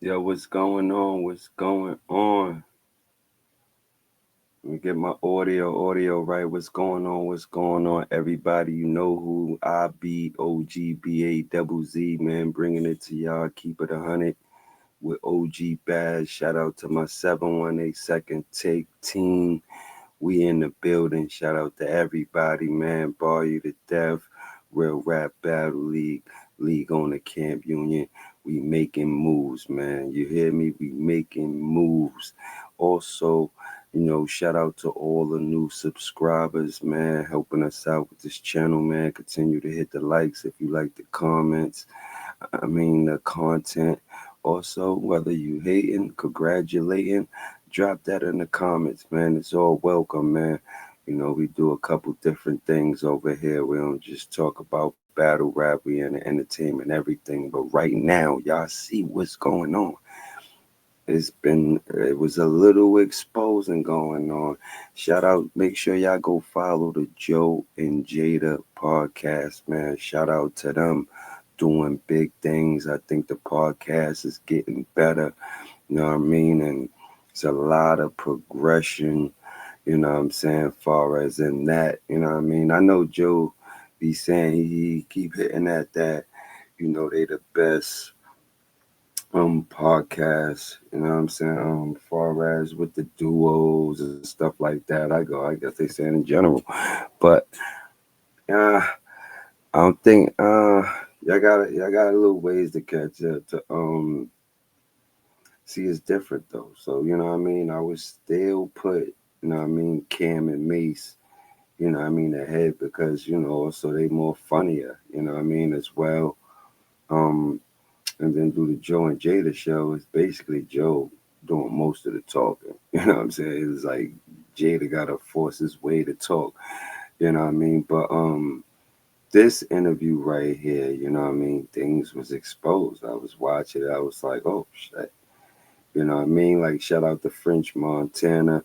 Yo, what's going on? What's going on? Let me get my audio right. What's going on? What's going on, everybody? You know who I be, OGBazz, man, bringing it to y'all. Keep it 100 with OG Bazz. Shout out to my 718 Second Take team. We in the building. Shout out to everybody, man. Bar you to death. Real Rap Battle League on the Camp Union. We making moves, man. You hear me? We making moves. Also, shout out to all the new subscribers, man, helping us out with this channel, man. Continue to hit the likes if you like the comments. The content. Also, whether you hating, congratulating, drop that in the comments, man. It's all welcome, man. We do a couple different things over here. We don't just talk about battle rap, we in the entertainment, everything. But right now, y'all see what's going on. It was a little exposing going on. Shout out, make sure y'all go follow the Joe and Jada podcast, man. Shout out to them doing big things. I think the podcast is getting better, you know what I mean? And it's a lot of progression, far as in that, I know Joe be saying he keep hitting at that, they the best podcast, far as with the duos and stuff like that. I guess they saying in general, but I don't think y'all got a little ways to catch up to see it's different though. So I would still put Cam and Mace ahead because so they more funnier, as well. And then do the Joe and Jada show. It's basically Joe doing most of the talking. It's like Jada gotta force his way to talk. But this interview right here, things was exposed. I was watching it. I was like, oh shit. Like shout out to French Montana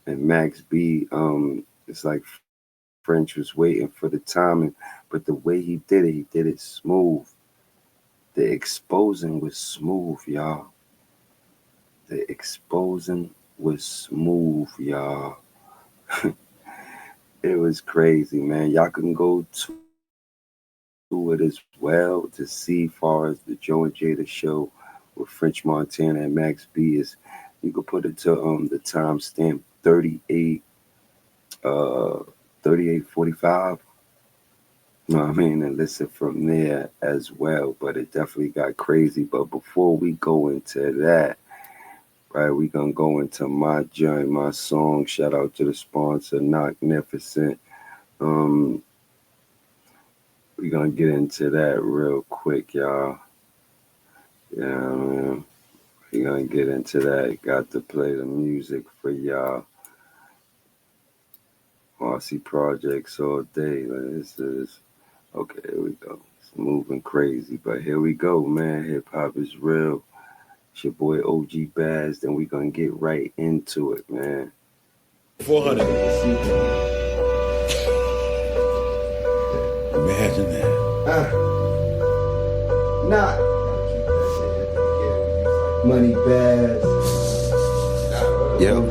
and Max B. It's like French was waiting for the timing, but the way he did it smooth. The exposing was smooth, y'all. The exposing was smooth, y'all. It was crazy, man. Y'all can go to it as well to see far as the Joe and Jada show with French Montana and Max B is. You can put it to the timestamp 38:45. And listen from there as well. But it definitely got crazy. But before we go into that, right, we gonna go into my joint, my song. Shout out to the sponsor, Knocknificent. We gonna get into that real quick, y'all. Yeah, man. We gonna get into that. Got to play the music for y'all. Marcy Projects all day. This is okay. Here we go. It's moving crazy, but here we go, man. Hip hop is real. It's your boy OG Bazz. Then we gonna get right into it, man. 400. Imagine that. Money Bazz. Yo.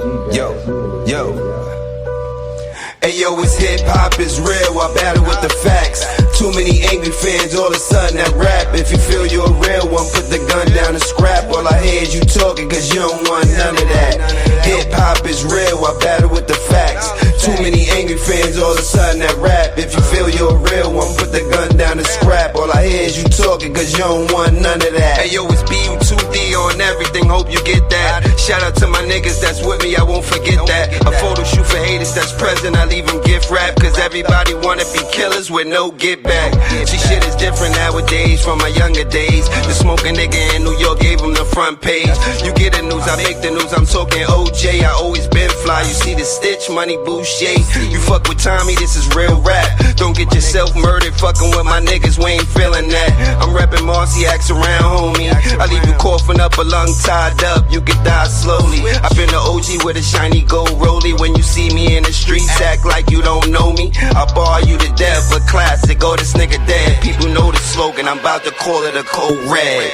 Hey yo, it's hip hop is real. I battle with the facts. Too many angry fans, all of a sudden that rap. If you feel you're a real one, put the gun down and scrap. All I hear is you talking, cause you don't want none of that. Hip hop is real. I battle with the facts. Too many angry fans, all of a sudden that rap. If you feel you're a real one, put the gun down and scrap. All I hear is you talking, cause you don't want none of that. Hey yo, it's BU2D on everything, hope you get that. Shout out to my niggas that's with me, I won't forget that. A photo shoot for haters that's present, I leave them gift wrap. Cause everybody wanna be killers with no get back. See, shit is different nowadays from my younger days. The smoking nigga in New York gave him the front page. You get the news, I make the news, I'm talking OJ. I always been fly, you see the stitch, money Boucher. You fuck with Tommy, this is real rap. Don't get yourself murdered, fucking with my niggas, we ain't feeling that. I'm rapping Marcy, axe around, homie. I leave you coughing up a lung tied up, you can die slowly. I've been the OG with a shiny gold rollie. When you see me in the streets, act like you don't know me. I bar you to death, a classic, oh this nigga dead. People know the slogan, I'm about to call it a code red.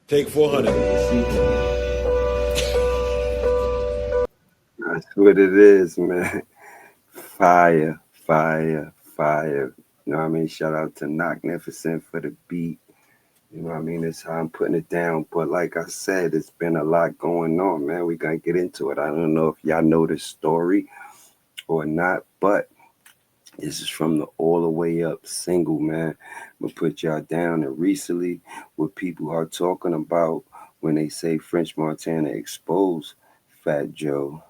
Take 400. That's what it is, man. Fire, fire, fire. You know what I mean? Shout out to Knocknificent for the beat. You know what I mean? That's how I'm putting it down. But like I said, it's been a lot going on, man. We gotta get into it. I don't know if y'all know this story or not, but this is from the All the Way Up single, man. We'll put y'all down. And recently, what people are talking about when they say French Montana exposed Fat Joe,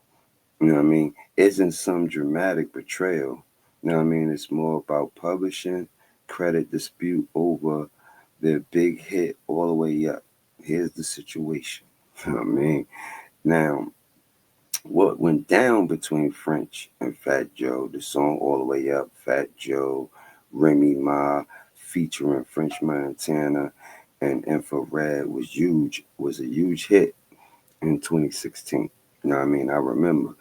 you know what I mean, isn't some dramatic betrayal. You know what I mean? It's more about publishing, credit dispute over their big hit All the Way Up. Here's the situation. You know what I mean? Now, what went down between French and Fat Joe, the song All the Way Up, Fat Joe, Remy Ma, featuring French Montana and Infrared was a huge hit in 2016. You know what I mean? I remember.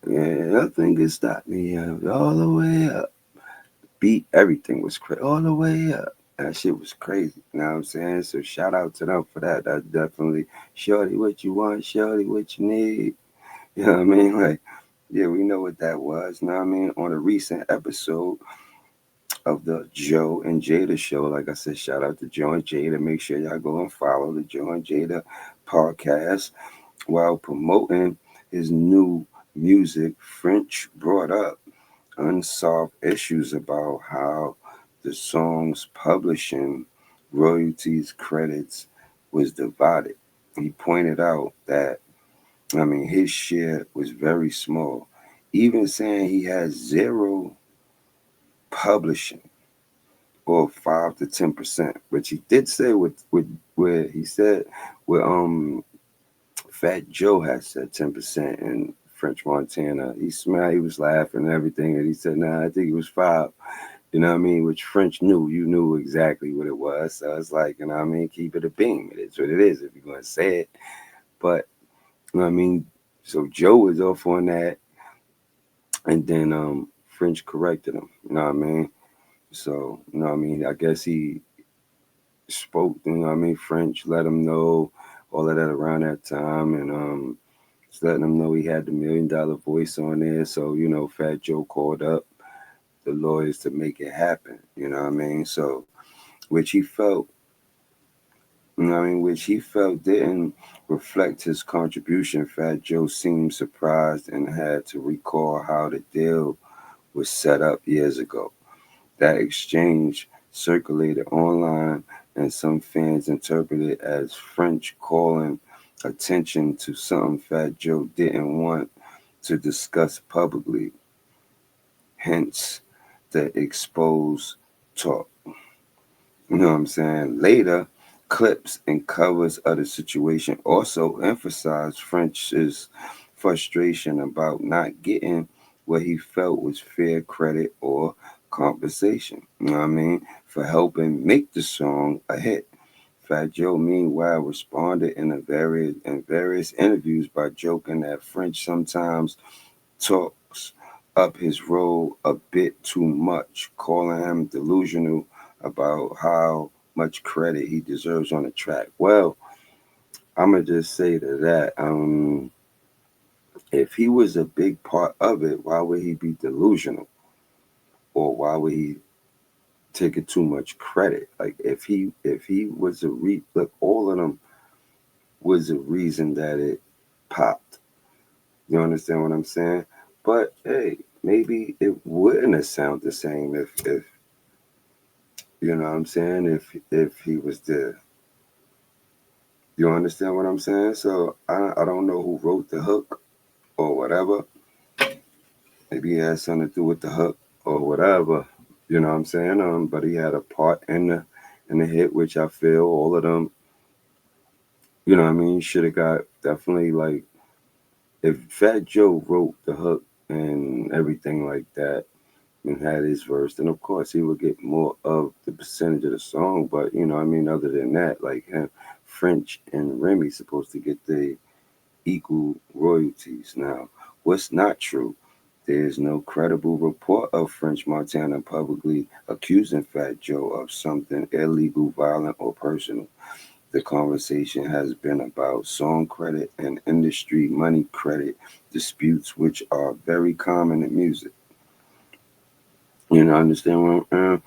Yeah, nothing could stop me all the way up. Beat, everything was crazy. All the way up. That shit was crazy. You know what I'm saying? So shout out to them for that. That's definitely shorty what you want, shorty what you need. You know what I mean? Like, yeah, we know what that was. You know what I mean? On a recent episode of the Joe and Jada show, like I said, shout out to Joe and Jada. Make sure y'all go and follow the Joe and Jada podcast. While promoting his new music, French brought up unsolved issues about how the song's publishing, royalties, credits was divided. He pointed out that, I mean, his share was very small, even saying he has zero publishing or 5 to 10%. Which he did say with where he said where Fat Joe had said 10% in French Montana. He smiled, he was laughing and everything, and he said, "Nah, I think it was 5." You know what I mean? Which French knew, you knew exactly what it was. So it's like, you know what I mean? Keep it a beam. It is what it is if you're going to say it. But, you know what I mean? So Joe was off on that, and then French corrected him. You know what I mean? So, you know what I mean? I guess he spoke, you know what I mean? French let him know all of that around that time, and just letting him know he had the $1 million voice on there. So, you know, Fat Joe called up the lawyers to make it happen. You know what I mean? So, which he felt, you know what I mean, which he felt didn't reflect his contribution. Fat Joe seemed surprised and had to recall how the deal was set up years ago. That exchange circulated online, and some fans interpreted it as French calling attention to something Fat Joe didn't want to discuss publicly. Hence, the exposed talk. You know what I'm saying? Later, clips and covers of the situation also emphasized French's frustration about not getting what he felt was fair credit or compensation. You know what I mean? For helping make the song a hit. Fat Joe, meanwhile, responded in various interviews by joking that French sometimes talks up his role a bit too much, calling him delusional about how much credit he deserves on the track. Well, I'm gonna just say to that, if he was a big part of it, why would he be delusional, or why would he taking too much credit? Like if he was look, all of them was a reason that it popped. You understand what I'm saying? But hey, maybe it wouldn't have sounded the same if you know what I'm saying, if he was there. You understand what I'm saying? So I don't know who wrote the hook or whatever. Maybe he had something to do with the hook or whatever. You know what I'm saying? But he had a part in the hit, which I feel all of them, you know what I mean, should have got definitely, like, if Fat Joe wrote the hook and everything like that and had his verse, then of course he would get more of the percentage of the song. But you know what I mean, other than that, like him, French and Remy supposed to get the equal royalties. Now, what's not true? There is no credible report of French Montana publicly accusing Fat Joe of something illegal, violent, or personal. The conversation has been about song credit and industry money credit disputes, which are very common in music. You know, understand what I'm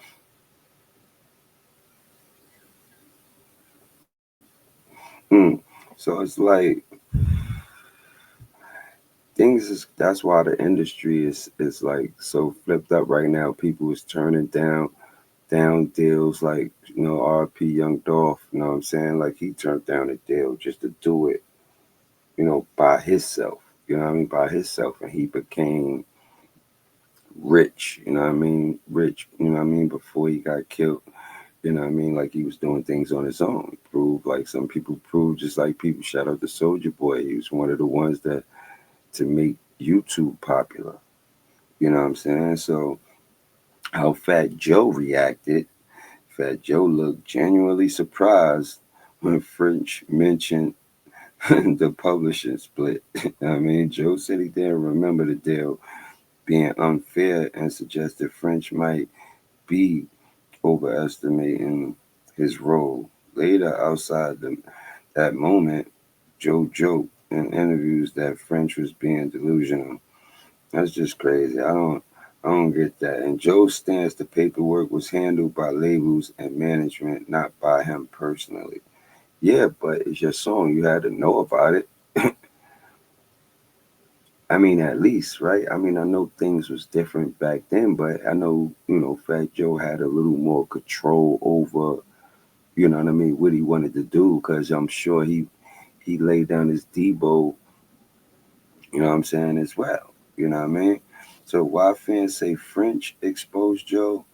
So it's like things is that's why the industry is like so flipped up right now. People is turning down deals like, RP Young Dolph, you know what I'm saying? Like he turned down a deal just to do it, by himself. You know what I mean? By himself, and he became rich, you know what I mean? Rich, you know what I mean, before he got killed. You know what I mean? Like he was doing things on his own. Proved like some people proved, just like people shout out to Soldier Boy. He was one of the ones that to make YouTube popular. You know what I'm saying? So how Fat Joe reacted, Fat Joe looked genuinely surprised when French mentioned the publishing split. I mean, Joe said he didn't remember the deal being unfair and suggested French might be overestimating his role. Later, that moment, Joe joked in interviews that French was being delusional. That's just crazy. I don't get that. And Joe's stance, the paperwork was handled by labels and management, not by him personally. Yeah, but it's your song. You had to know about it. I mean, at least, right? I mean, I know things was different back then, but I know, Fat Joe had a little more control over, what I mean, what he wanted to do, because I'm sure he laid down his Debo, you know what I'm saying, as well. You know what I mean? So why fans say French exposed Joe?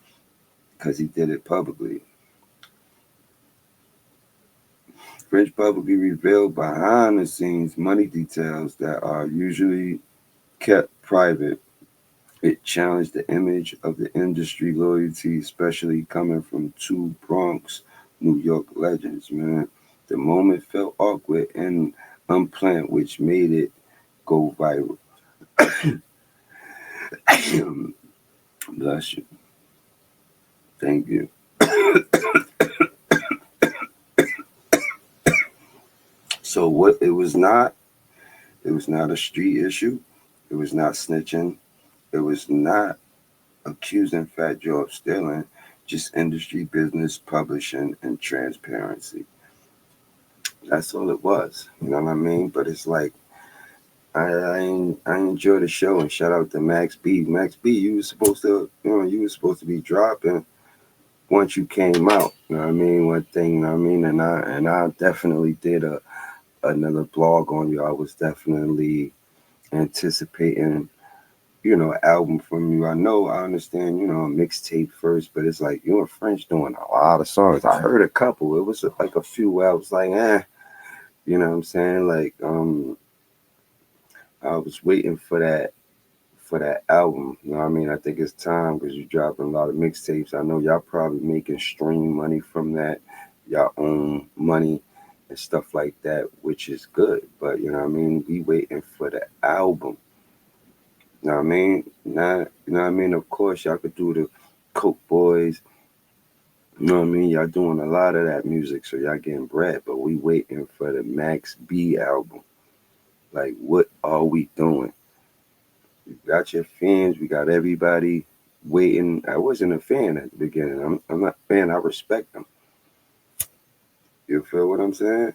Because he did it publicly. French publicly revealed behind the scenes money details that are usually kept private. It challenged the image of the industry loyalty, especially coming from two Bronx, New York legends, man. The moment felt awkward and unplanned, which made it go viral. Bless you. Thank you. So what it was not a street issue. It was not snitching. It was not accusing Fat Joe of stealing, just industry business, publishing, and transparency. That's all it was. You know what I mean? But it's like I enjoy the show, and shout out to Max B. Max B, you were supposed to be dropping once you came out. You know what I mean? One thing, you know what I mean? And I definitely did another blog on you. I was definitely anticipating, album from you. I understand, a mixtape first, but it's like you and French doing a lot of songs. I heard a couple. It was like a few where I was like, you know what I'm saying? Like, I was waiting for that album. You know what I mean? I think it's time because you're dropping a lot of mixtapes. I know y'all probably making stream money from that, y'all own money and stuff like that, which is good. But you know what I mean? We waiting for the album. You know what I mean? Not, you know what I mean? Of course, y'all could do the Coke Boys. You know what I mean? Y'all doing a lot of that music, so y'all getting bread. But we waiting for the Max B album. Like, what are we doing? We got your fans. We got everybody waiting. I wasn't a fan at the beginning. I'm not a fan. I respect them. You feel what I'm saying?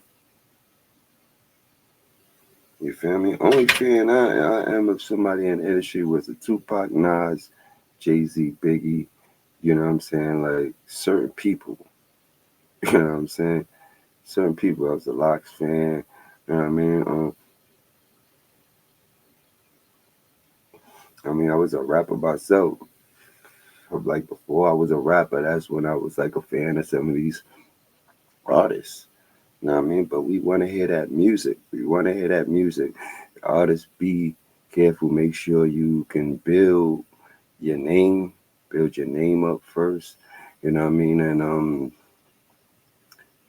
You feel me? Only fan I am of somebody in the industry was the Tupac, Nas, Jay-Z, Biggie. You know what I'm saying? Like certain people. You know what I'm saying? Certain people. I was a Locks fan. You know what I mean? I was a rapper myself. Like before I was a rapper, that's when I was like a fan of some of these artists. You know what I mean? But we want to hear that music. We want to hear that music. Artists, be careful. Make sure you can your build your name up first. You know what I mean?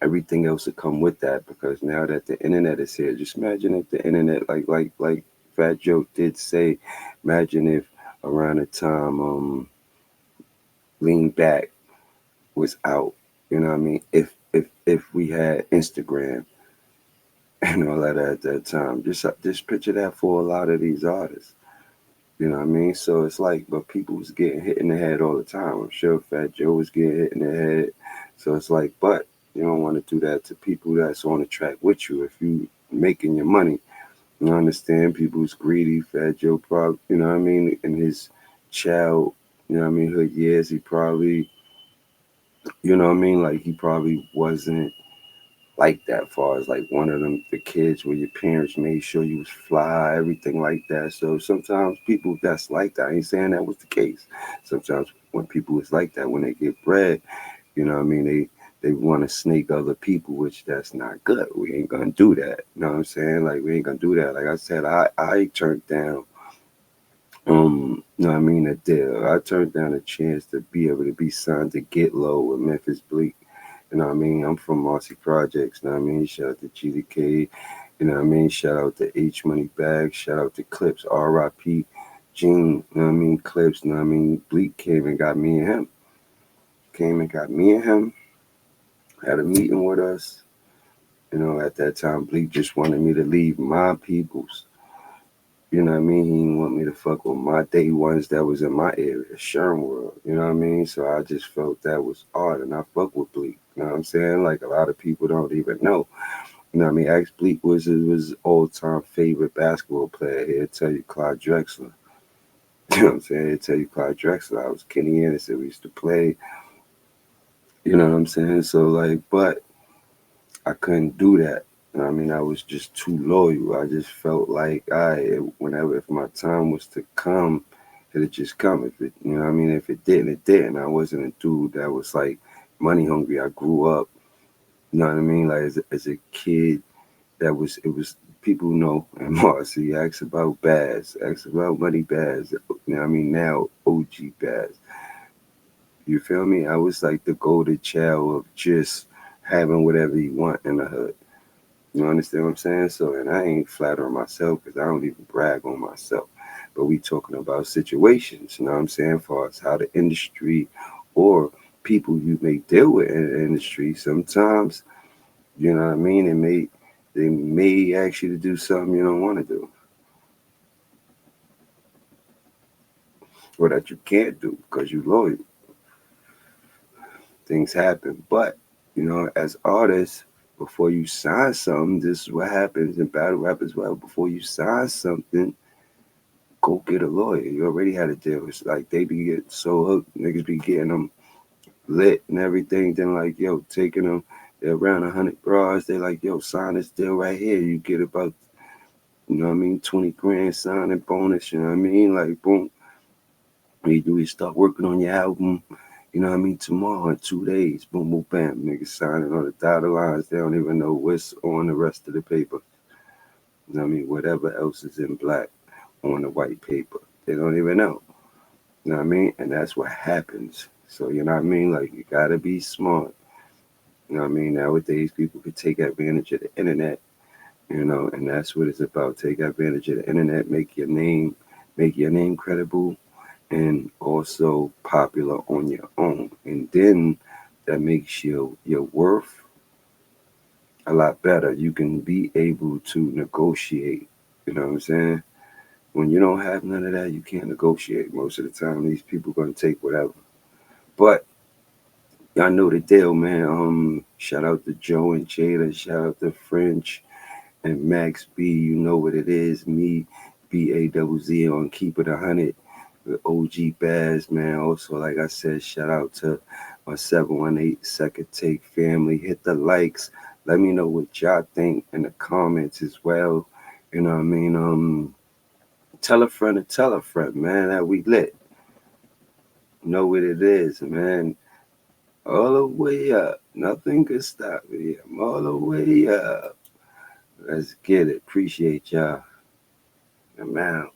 everything else will come with that, because now that the internet is here, just imagine if the internet, like Fat Joe did say, imagine if around the time Lean Back was out, you know what I mean? If we had Instagram and all that at that time, just picture that for a lot of these artists. You know what I mean? So it's like, but people was getting hit in the head all the time. I'm sure Fat Joe was getting hit in the head. So it's like, but you don't want to do that to people that's on the track with you. If you making your money, you understand people's greedy. Fat Joe probably, you know what I mean, in his child, you know what I mean, hood years, he probably, you know what I mean, like he probably wasn't like that, far as like one of them the kids where your parents made sure you was fly, everything like that. So sometimes people that's like that, I ain't saying that was the case. Sometimes when people is like that, when they get bread, you know what I mean, they want to snake other people, which that's not good. We ain't gonna do that. You know what I'm saying? Like we ain't gonna do that. Like I said, I turned down you know what I mean, a deal. I turned down a chance to be able to be signed to Get Low with Memphis Bleak. You know what I mean? I'm from Marcy Projects, you know what I mean? Shout out to GDK, you know what I mean? Shout out to H Money Bag, shout out to Clips, RIP, Gene, you know what I mean? Clips, you know what I mean? Bleak came and got me and him. Came and got me and him, had a meeting with us. You know, at that time, Bleak just wanted me to leave my peoples. You know what I mean? He didn't want me to fuck with my day ones that was in my area, Sherm World. You know what I mean? So I just felt that was odd, and I fuck with Bleak. You know what I'm saying? Like a lot of people don't even know. You know what I mean? Ask Bleak was his all-time favorite basketball player. He'll tell you Clyde Drexler. You know what I'm saying? He'll tell you Clyde Drexler. I was Kenny Anderson. We used to play. You know what I'm saying? So like, but I couldn't do that. You know what I mean? I was just too loyal. I just felt like whenever if my time was to come, it'd just come. If it, you know what I mean? If it didn't, it didn't. I wasn't a dude that was like money hungry. I grew up, you know what I mean? Like as a kid, it was people know and Marcy asks about Bazz, asks about Money Bazz. You know what I mean? Now OG Bazz. You feel me? I was like the golden child of just having whatever you want in the hood. You understand what I'm saying? So, and I ain't flattering myself because I don't even brag on myself. But we talking about situations, you know what I'm saying, as far as how the industry or people you may deal with in the industry, sometimes, you know what I mean, they may ask you to do something you don't want to do. Or that you can't do because you're loyal. Things happen. But, you know, as artists, before you sign something, this is what happens in battle rap as well. Before you sign something, go get a lawyer. You already had a deal. It's like they be getting so hooked, niggas be getting them lit and everything. Then like, yo, taking them, they're around 100 bras. They like, yo, sign this deal right here. You get about, you know what I mean, 20 grand signing bonus. You know what I mean? Like, boom. What you do is start working on your album. You know what I mean? Tomorrow in 2 days, boom, boom, bam. Niggas signing on the dotted lines. They don't even know what's on the rest of the paper. You know what I mean? Whatever else is in black on the white paper. They don't even know. You know what I mean? And that's what happens. So, you know what I mean? Like, you got to be smart. You know what I mean? Nowadays, people could take advantage of the internet, you know, and that's what it's about. Take advantage of the internet, make your name credible, and also popular on your own. And then that makes your worth a lot better. You can be able to negotiate. You know what I'm saying? When you don't have none of that, you can't negotiate. Most of the time, these people gonna take whatever. But y'all know the deal, man. Shout out to Joe and Jada. Shout out to French and Max B. You know what it is. Me, BAZZ on Keep It 100 with OG Bazz, man. Also, like I said, shout out to my 718 Second Take family. Hit the likes. Let me know what y'all think in the comments as well. You know what I mean? Tell a friend to tell a friend, man, that we lit. Know what it is, man. All the way up. Nothing can stop me. I'm all the way up. Let's get it. Appreciate y'all. I'm out.